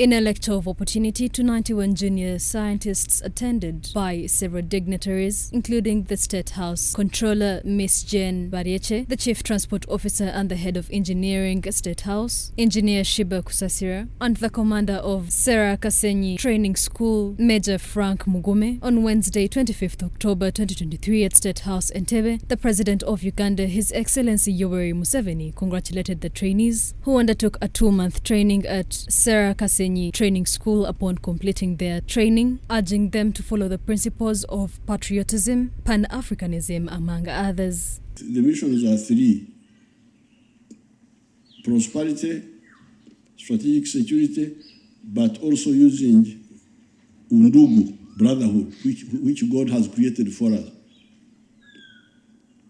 In a lecture of opportunity to 91 junior scientists attended by several dignitaries, including the State House Controller Ms. Jane Barieche, the Chief Transport Officer and the Head of Engineering State House, Engineer Shiba Kusasira, and the Commander of Sera Kasenyi Training School, Major Frank Mugume, on Wednesday, 25th October 2023 at State House Entebbe, the President of Uganda, His Excellency Yoweri Museveni, congratulated the trainees who undertook a 2-month training at Sera Kasenyi Training School upon completing their training, urging them to follow the principles of patriotism, Pan-Africanism, among others. The missions are 3: prosperity, strategic security, but also using undugu, brotherhood, which God has created for us.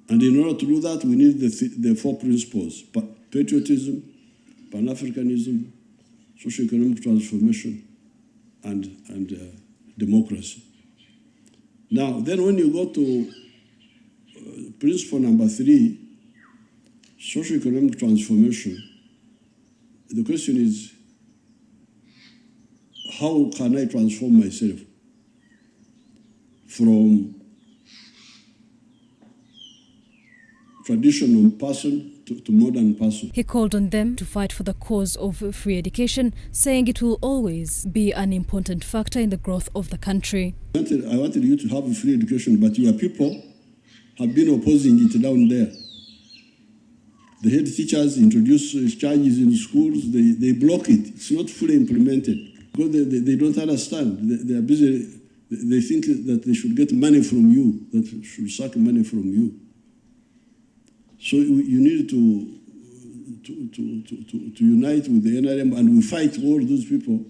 And in order to do that, we need the 4 principles: patriotism, Pan-Africanism, socio-economic transformation, and democracy. Now, then when you go to principle number 3, socio-economic transformation, the question is, how can I transform myself from traditional person to modern person? He called on them to fight for the cause of free education, saying it will always be an important factor in the growth of the country. I wanted you to have a free education, but your people have been opposing it down there. The head teachers introduce charges in schools, they block it. It's not fully implemented because they don't understand. They are busy, they think that they should get money from you, that should suck money from you. So you need to unite with the NRM, and we fight all those people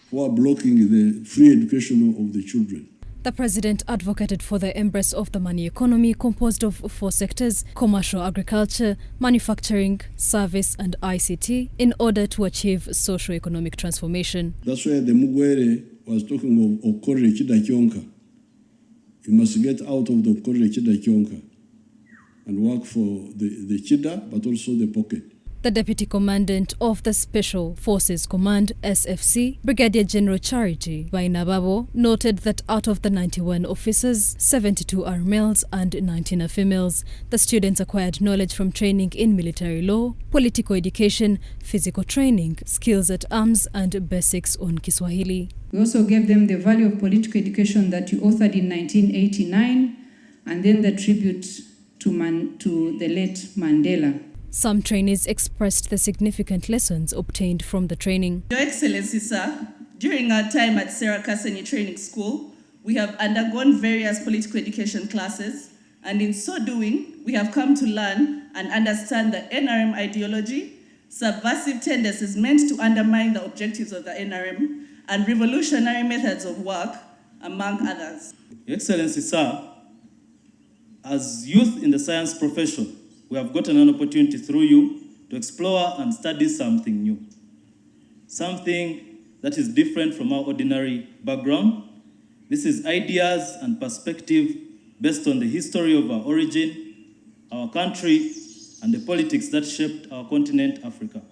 who are blocking the free education of the children. The President advocated for the embrace of the money economy composed of 4 sectors: commercial agriculture, manufacturing, service, and ICT, in order to achieve socio-economic transformation. That's why the Mugwere was talking of Okore Chida Kionka. You must get out of the Okore Chida Kionka and work for the Chida, but also the pocket. The Deputy Commandant of the Special Forces Command, SFC, Brigadier General Charity Bainababo, noted that out of the 91 officers, 72 are males and 19 are females. The students acquired knowledge from training in military law, political education, physical training, skills at arms, and basics on Kiswahili. We also gave them the value of political education that you authored in 1989, and then the tribute to the late Mandela. Some trainees expressed the significant lessons obtained from the training. Your Excellency, sir, during our time at Sera Kasenyi Training School, we have undergone various political education classes, and in so doing, we have come to learn and understand the NRM ideology, subversive tendencies meant to undermine the objectives of the NRM, and revolutionary methods of work, among others. Your Excellency, sir, as youth in the science profession, we have gotten an opportunity through you to explore and study something new, something that is different from our ordinary background. This is ideas and perspective based on the history of our origin, our country, and the politics that shaped our continent, Africa.